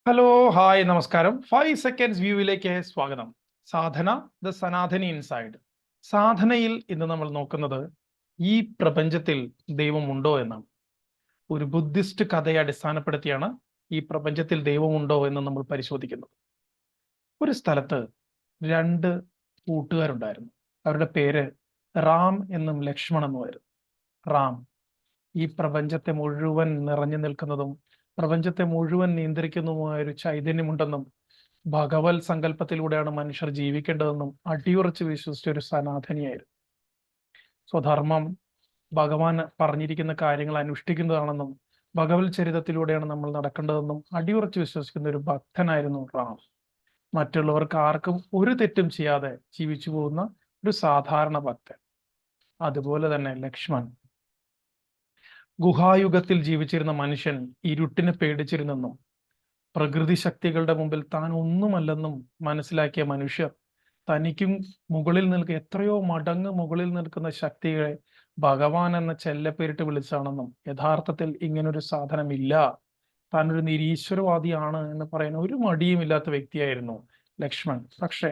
Hello, hi, നമസ്കാരം. 5 seconds വ്യൂവിലേക്ക് സ്വാഗതം. സാധന the Sanatani inside. സാധനയിൽ ഇന്ന് നമ്മൾ നോക്കുന്നത് ഈ പ്രപഞ്ചത്തിൽ ദൈവമുണ്ടോ എന്നാണ്. ഒരു ബുദ്ധിസ്റ്റ് കഥയെ അടിസ്ഥാനപ്പെടുത്തിയാണ് ഈ പ്രപഞ്ചത്തിൽ ദൈവമുണ്ടോ എന്ന് നമ്മൾ പരിശോധിക്കുന്നത്. ഒരു സ്ഥലത്ത് രണ്ട് കൂട്ടുകാരുണ്ടായിരുന്നു. അവരുടെ പേര് റാം എന്നും ലക്ഷ്മൺ എന്നുമായിരുന്നു. റാം ഈ പ്രപഞ്ചത്തെ മുഴുവൻ നിറഞ്ഞു നിൽക്കുന്നതും പ്രപഞ്ചത്തെ മുഴുവൻ നിയന്ത്രിക്കുന്നതുമായ ഒരു ചൈതന്യമുണ്ടെന്നും ഭഗവത് സങ്കല്പത്തിലൂടെയാണ് മനുഷ്യർ ജീവിക്കേണ്ടതെന്നും അടിയുറച്ച് വിശ്വസിച്ച ഒരു സനാതനിയായിരുന്നു. സ്വധർമ്മം ഭഗവാൻ പറഞ്ഞിരിക്കുന്ന കാര്യങ്ങൾ അനുഷ്ഠിക്കുന്നതാണെന്നും ഭഗവത് ചരിതത്തിലൂടെയാണ് നമ്മൾ നടക്കേണ്ടതെന്നും അടിയുറച്ച് വിശ്വസിക്കുന്ന ഒരു ഭക്തനായിരുന്നു റാം. മറ്റുള്ളവർക്ക് ആർക്കും ഒരു തെറ്റും ചെയ്യാതെ ജീവിച്ചു പോകുന്ന ഒരു സാധാരണ ഭക്തൻ. അതുപോലെ തന്നെ ലക്ഷ്മൺ ഗുഹായുഗത്തിൽ ജീവിച്ചിരുന്ന മനുഷ്യൻ ഇരുട്ടിനെ പേടിച്ചിരുന്നെന്നും പ്രകൃതി ശക്തികളുടെ മുമ്പിൽ താൻ ഒന്നുമല്ലെന്നും മനസ്സിലാക്കിയ മനുഷ്യർ തനിക്കും മുകളിൽ നിൽക്കുന്ന എത്രയോ മടങ്ങ് മുകളിൽ നിൽക്കുന്ന ശക്തികളെ ഭഗവാൻ എന്ന ചെല്ലപ്പേരിട്ട് വിളിച്ചാണെന്നും യഥാർത്ഥത്തിൽ ഇങ്ങനൊരു സാധനമില്ല, താനൊരു നിരീശ്വരവാദിയാണ് എന്ന് പറയുന്ന ഒരു മടിയുമില്ലാത്ത വ്യക്തിയായിരുന്നു ലക്ഷ്മൺ. പക്ഷേ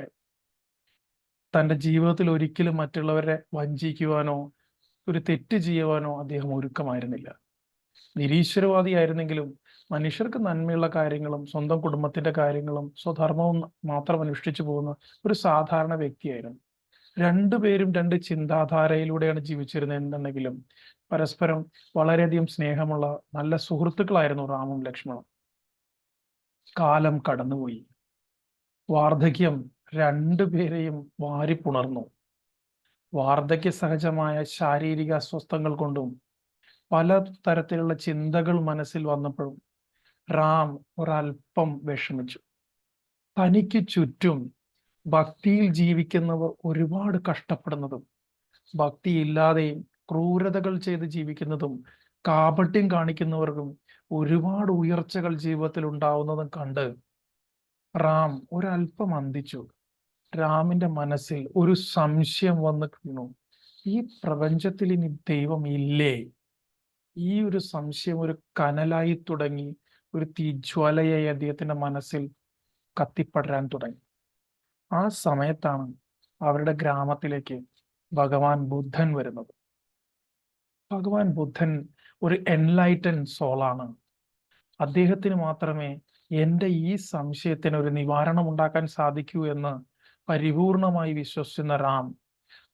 തൻ്റെ ജീവിതത്തിൽ ഒരിക്കലും മറ്റുള്ളവരെ വഞ്ചിക്കുവാനോ ഒരു തെറ്റ് ചെയ്യുവാനോ അദ്ദേഹം ഒരുക്കമായിരുന്നില്ല. നിരീശ്വരവാദിയായിരുന്നെങ്കിലും മനുഷ്യർക്ക് നന്മയുള്ള കാര്യങ്ങളും സ്വന്തം കുടുംബത്തിന്റെ കാര്യങ്ങളും സ്വധർമ്മവും മാത്രം അനുഷ്ഠിച്ചു പോകുന്ന ഒരു സാധാരണ വ്യക്തിയായിരുന്നു. രണ്ടുപേരും രണ്ട് ചിന്താധാരയിലൂടെയാണ് ജീവിച്ചിരുന്നത് എന്നുണ്ടെങ്കിലും പരസ്പരം വളരെയധികം സ്നേഹമുള്ള നല്ല സുഹൃത്തുക്കളായിരുന്നു റാമും ലക്ഷ്മണും. കാലം കടന്നുപോയി. വാർദ്ധക്യം രണ്ടുപേരെയും വാരിപ്പുണർന്നു. വാർദ്ധക്യ സഹജമായ ശാരീരിക അസ്വസ്ഥങ്ങൾ കൊണ്ടും പല തരത്തിലുള്ള ചിന്തകൾ മനസ്സിൽ വന്നപ്പോഴും റാം ഒരല്പം വിഷമിച്ചു. തനിക്ക് ചുറ്റും ഭക്തിയിൽ ജീവിക്കുന്നവർ ഒരുപാട് കഷ്ടപ്പെടുന്നതും ഭക്തിയില്ലാതെയും ക്രൂരതകൾ ചെയ്ത് ജീവിക്കുന്നതും കാപട്യം കാണിക്കുന്നവർക്കും ഒരുപാട് ഉയർച്ചകൾ ജീവിതത്തിൽ ഉണ്ടാവുന്നതും കണ്ട് റാം ഒരല്പം അന്തിച്ചു. രാമിന്റെ മനസ്സിൽ ഒരു സംശയം വന്നു വീണു. ഈ പ്രപഞ്ചത്തിൽ ഇനി ദൈവം ഇല്ലേ? ഈ ഒരു സംശയം ഒരു കനലായി തുടങ്ങി, ഒരു തീജ്വാലയായി അദ്ദേഹത്തിന്റെ മനസ്സിൽ കത്തിപ്പടരാൻ തുടങ്ങി. ആ സമയത്താണ് അവരുടെ ഗ്രാമത്തിലേക്ക് ഭഗവാൻ ബുദ്ധൻ വരുന്നത്. ഭഗവാൻ ബുദ്ധൻ ഒരു എൻലൈറ്റൻ സോളാണ്. അദ്ദേഹത്തിന് മാത്രമേ എൻ്റെ ഈ സംശയത്തിന് ഒരു നിവാരണം ഉണ്ടാക്കാൻ സാധിക്കൂ എന്ന് പരിപൂർണമായി വിശ്വസിക്കുന്ന റാം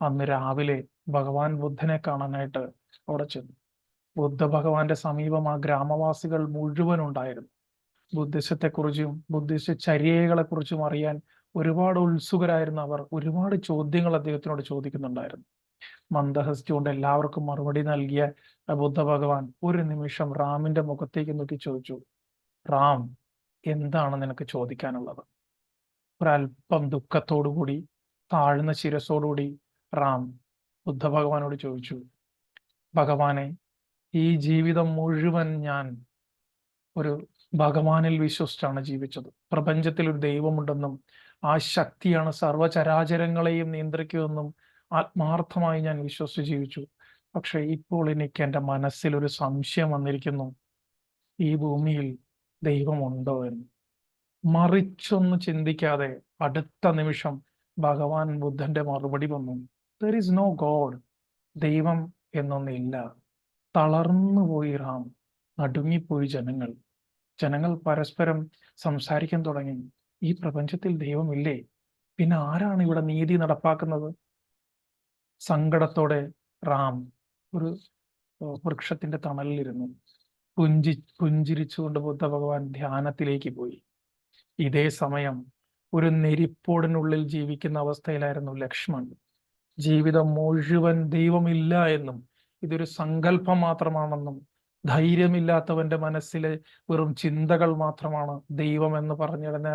അന്ന് രാവിലെ ഭഗവാൻ ബുദ്ധനെ കാണാനായിട്ട് അവിടെ ചെന്നു. ബുദ്ധ ഭഗവാന്റെ സമീപം ആ ഗ്രാമവാസികൾ മുഴുവൻ ഉണ്ടായിരുന്നു. ബുദ്ധിസത്തെക്കുറിച്ചും ബുദ്ധിസ്റ്റ് ചര്യകളെ കുറിച്ചും അറിയാൻ ഒരുപാട് ഉത്സുകരായിരുന്ന അവർ ഒരുപാട് ചോദ്യങ്ങൾ അദ്ദേഹത്തിനോട് ചോദിക്കുന്നുണ്ടായിരുന്നു. മന്ദഹസിച്ചുകൊണ്ട് എല്ലാവർക്കും മറുപടി നൽകിയ ബുദ്ധ ഭഗവാൻ ഒരു നിമിഷം റാമിന്റെ മുഖത്തേക്ക് നോക്കി ചോദിച്ചു, റാം, എന്താണ് നിനക്ക് ചോദിക്കാനുള്ളത്? ഒരല്പം ദുഃഖത്തോടുകൂടി താഴ്ന്ന ശിരസോടുകൂടി റാം ബുദ്ധ ഭഗവാനോട് ചോദിച്ചു, ഭഗവാനെ, ഈ ജീവിതം മുഴുവൻ ഞാൻ ഒരു ഭഗവാനിൽ വിശ്വസിച്ചാണ് ജീവിച്ചത്. പ്രപഞ്ചത്തിൽ ഒരു ദൈവമുണ്ടെന്നും ആ ശക്തിയാണ് സർവചരാചരങ്ങളെയും നിയന്ത്രിക്കുമെന്നും ആത്മാർത്ഥമായി ഞാൻ വിശ്വസിച്ച് ജീവിച്ചു. പക്ഷെ ഇപ്പോൾ എനിക്ക് എൻ്റെ മനസ്സിൽ ഒരു സംശയം വന്നിരിക്കുന്നു, ഈ ഭൂമിയിൽ ദൈവമുണ്ടോ എന്ന്. മറിച്ചൊന്ന് ചിന്തിക്കാതെ അടുത്ത നിമിഷം ഭഗവാൻ ബുദ്ധന്റെ മറുപടി വന്നു, ദർ ഇസ് നോ ഗോഡ്. ദൈവം എന്നൊന്നില്ല. തളർന്നുപോയി റാം. നടുങ്ങിപ്പോയി ജനങ്ങൾ. ജനങ്ങൾ പരസ്പരം സംസാരിക്കാൻ തുടങ്ങി, ഈ പ്രപഞ്ചത്തിൽ ദൈവമില്ലേ? പിന്നെ ആരാണ് ഇവിടെ നീതി നടപ്പാക്കുന്നത്? സങ്കടത്തോടെ റാം ഒരു വൃക്ഷത്തിന്റെ തണലിലിരുന്നു. പുഞ്ചിരിച്ചുകൊണ്ട് ബുദ്ധ ഭഗവാൻ ധ്യാനത്തിലേക്ക് പോയി. ഇതേ സമയം ഒരു നെരിപ്പോടിനുള്ളിൽ ജീവിക്കുന്ന അവസ്ഥയിലായിരുന്നു ലക്ഷ്മൺ. ജീവിതം മുഴുവൻ ദൈവമില്ല എന്നും ഇതൊരു സങ്കല്പം മാത്രമാണെന്നും ധൈര്യമില്ലാത്തവന്റെ മനസ്സിലെ വെറും ചിന്തകൾ മാത്രമാണ് ദൈവം എന്ന് പറഞ്ഞിരുന്ന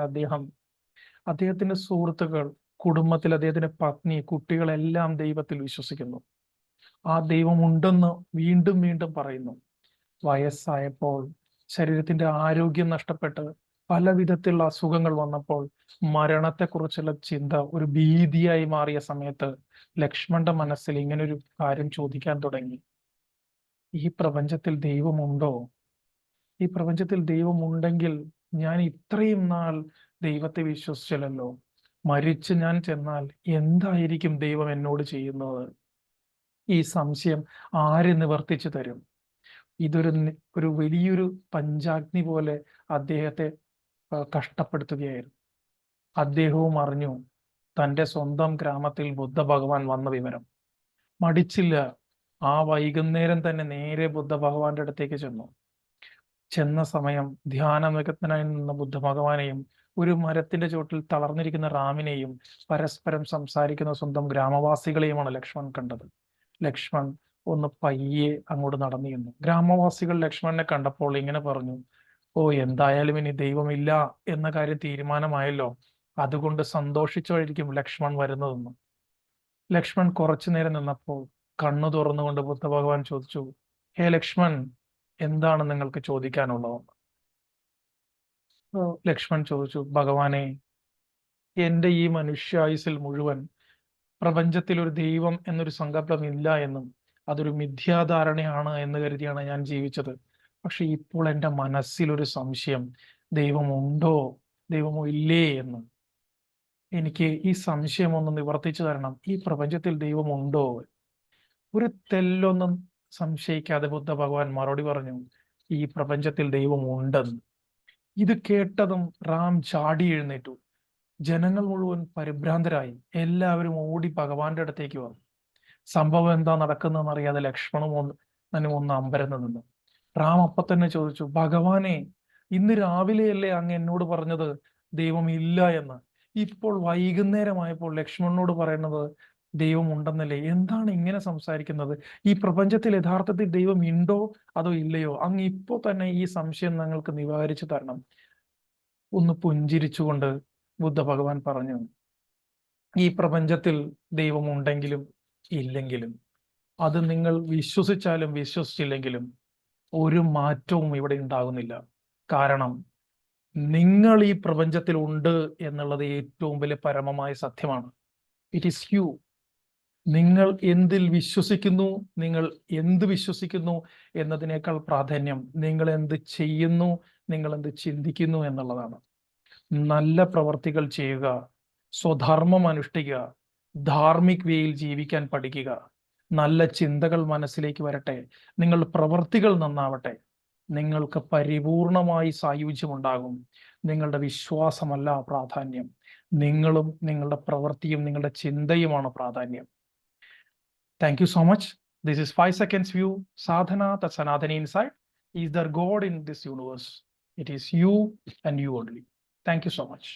അദ്ദേഹത്തിന്റെ സുഹൃത്തുക്കൾ, കുടുംബത്തിൽ അദ്ദേഹത്തിന്റെ പത്നി, കുട്ടികളെല്ലാം ദൈവത്തിൽ വിശ്വസിക്കുന്നു. ആ ദൈവം ഉണ്ടെന്ന് വീണ്ടും വീണ്ടും പറയുന്നു. വയസ്സായപ്പോൾ ശരീരത്തിന്റെ ആരോഗ്യം നഷ്ടപ്പെട്ട് പല വിധത്തിലുള്ള അസുഖങ്ങൾ വന്നപ്പോൾ മരണത്തെക്കുറിച്ചുള്ള ചിന്ത ഒരു ഭീതിയായി മാറിയ സമയത്ത് ലക്ഷ്മണന്റെ മനസ്സിൽ ഇങ്ങനൊരു കാര്യം ചോദിക്കാൻ തുടങ്ങി, ഈ പ്രപഞ്ചത്തിൽ ദൈവമുണ്ടോ? ഈ പ്രപഞ്ചത്തിൽ ദൈവമുണ്ടെങ്കിൽ ഞാൻ ഇത്രയും നാൾ ദൈവത്തെ വിശ്വസിച്ചില്ലല്ലോ. മരിച്ച് ഞാൻ ചെന്നാൽ എന്തായിരിക്കും ദൈവം എന്നോട് ചെയ്യുന്നത്? ഈ സംശയം ആര് നിവർത്തിച്ചു തരും? ഒരു വലിയൊരു പഞ്ചാഗ്നി പോലെ അദ്ദേഹത്തെ കഷ്ടപ്പെടുത്തുകയായിരുന്നു. അദ്ദേഹവും അറിഞ്ഞു തൻ്റെ സ്വന്തം ഗ്രാമത്തിൽ ബുദ്ധ ഭഗവാൻ വന്ന വിവരം. മടിച്ചില്ല. ആ വൈകുന്നേരം തന്നെ നേരെ ബുദ്ധ ഭഗവാന്റെ അടുത്തേക്ക് ചെന്നു. ചെന്ന സമയം ധ്യാനനിരതനായി നിന്ന ബുദ്ധ ഭഗവാനെയും ഒരു മരത്തിന്റെ ചോട്ടിൽ തളർന്നിരിക്കുന്ന റാമിനെയും പരസ്പരം സംസാരിക്കുന്ന സ്വന്തം ഗ്രാമവാസികളെയുമാണ് ലക്ഷ്മൺ കണ്ടത്. ലക്ഷ്മൺ ഒന്ന് പയ്യെ അങ്ങോട്ട് നടന്നിരുന്നു. ഗ്രാമവാസികൾ ലക്ഷ്മണനെ കണ്ടപ്പോൾ ഇങ്ങനെ പറഞ്ഞു: ഓ, എന്തായാലും ഇനി ദൈവമില്ല എന്ന കാര്യം തീരുമാനമായല്ലോ, അതുകൊണ്ട് സന്തോഷിച്ചായിരിക്കും ലക്ഷ്മൺ വരുന്നതെന്ന്. ലക്ഷ്മൺ കുറച്ചു നേരം നിന്നപ്പോൾ കണ്ണു തുറന്നുകൊണ്ട് ബുദ്ധ ഭഗവാൻ ചോദിച്ചു: ഹേ ലക്ഷ്മൺ, എന്താണ് നിങ്ങൾക്ക് ചോദിക്കാനുള്ളത്? ലക്ഷ്മൺ ചോദിച്ചു: ഭഗവാനെ, എന്റെ ഈ മനുഷ്യായുസിൽ മുഴുവൻ പ്രപഞ്ചത്തിൽ ഒരു ദൈവം എന്നൊരു സങ്കല്പം ഇല്ല എന്നും അതൊരു മിഥ്യാധാരണയാണ് എന്ന് കരുതിയാണ് ഞാൻ ജീവിച്ചത്. പക്ഷെ ഇപ്പോൾ എൻ്റെ മനസ്സിലൊരു സംശയം: ദൈവമുണ്ടോ, ദൈവമോ ഇല്ലേ എന്ന്. എനിക്ക് ഈ സംശയം ഒന്ന് നിവർത്തിച്ചു തരണം. ഈ പ്രപഞ്ചത്തിൽ ദൈവമുണ്ടോ? ഒരു തെല്ലൊന്നും സംശയിക്കാതെ ബുദ്ധ ഭഗവാൻ മറുപടി പറഞ്ഞു: ഈ പ്രപഞ്ചത്തിൽ ദൈവം ഉണ്ടെന്ന്. ഇത് കേട്ടതും റാം ചാടി എഴുന്നേറ്റു. ജനങ്ങൾ മുഴുവൻ പരിഭ്രാന്തരായി. എല്ലാവരും ഓടി ഭഗവാന്റെ അടുത്തേക്ക് വന്നു. സംഭവം എന്താ നടക്കുന്നതെന്ന് അറിയാതെ ലക്ഷ്മണും ഒന്ന് അമ്പരന്ന് നിന്നു. റാം അപ്പൊ തന്നെ ചോദിച്ചു: ഭഗവാനെ, ഇന്ന് രാവിലെയല്ലേ അങ്ങ് എന്നോട് പറഞ്ഞത് ദൈവം ഇല്ല എന്ന്? ഇപ്പോൾ വൈകുന്നേരമായപ്പോൾ ലക്ഷ്മണനോട് പറയുന്നത് ദൈവം ഉണ്ടെന്നല്ലേ? എന്താണ് ഇങ്ങനെ സംസാരിക്കുന്നത്? ഈ പ്രപഞ്ചത്തിൽ യഥാർത്ഥത്തിൽ ദൈവം ഉണ്ടോ അതോ ഇല്ലയോ? അങ്ങ് ഇപ്പോ തന്നെ ഈ സംശയം ഞങ്ങൾക്ക് നിവാരിച്ചു തരണം. ഒന്ന് പുഞ്ചിരിച്ചുകൊണ്ട് ബുദ്ധ ഭഗവാൻ പറഞ്ഞു: ഈ പ്രപഞ്ചത്തിൽ ദൈവം ഉണ്ടെങ്കിലും ഇല്ലെങ്കിലും, അത് നിങ്ങൾ വിശ്വസിച്ചാലും വിശ്വസിച്ചില്ലെങ്കിലും ഒരു മാറ്റവും ഇവിടെ ഉണ്ടാകുന്നില്ല. കാരണം നിങ്ങൾ ഈ പ്രപഞ്ചത്തിൽ ഉണ്ട് എന്നുള്ളത് ഏറ്റവും വലിയ പരമമായ സത്യമാണ്. It is you. നിങ്ങൾ എന്തിൽ വിശ്വസിക്കുന്നു, നിങ്ങൾ എന്ത് വിശ്വസിക്കുന്നു എന്നതിനേക്കാൾ പ്രാധാന്യം നിങ്ങൾ എന്ത് ചെയ്യുന്നു, നിങ്ങൾ എന്ത് ചിന്തിക്കുന്നു എന്നുള്ളതാണ്. നല്ല പ്രവർത്തികൾ ചെയ്യുക, സ്വധർമ്മം അനുഷ്ഠിക്കുക, ധാർമ്മിക് വേയിൽ ജീവിക്കാൻ പഠിക്കുക. നല്ല ചിന്തകൾ മനസ്സിലേക്ക് വരട്ടെ, നിങ്ങൾ പ്രവർത്തികൾ നന്നാവട്ടെ. നിങ്ങൾക്ക് പരിപൂർണമായി സായുജ്യമുണ്ടാകും. നിങ്ങളുടെ വിശ്വാസമല്ല പ്രാധാന്യം, നിങ്ങളും നിങ്ങളുടെ പ്രവൃത്തിയും നിങ്ങളുടെ ചിന്തയുമാണ് പ്രാധാന്യം. Thank you so much. This is 5 seconds view. Sadhana, the Sanatani insight. Is there God in this universe? It is you and you only. Thank you so much.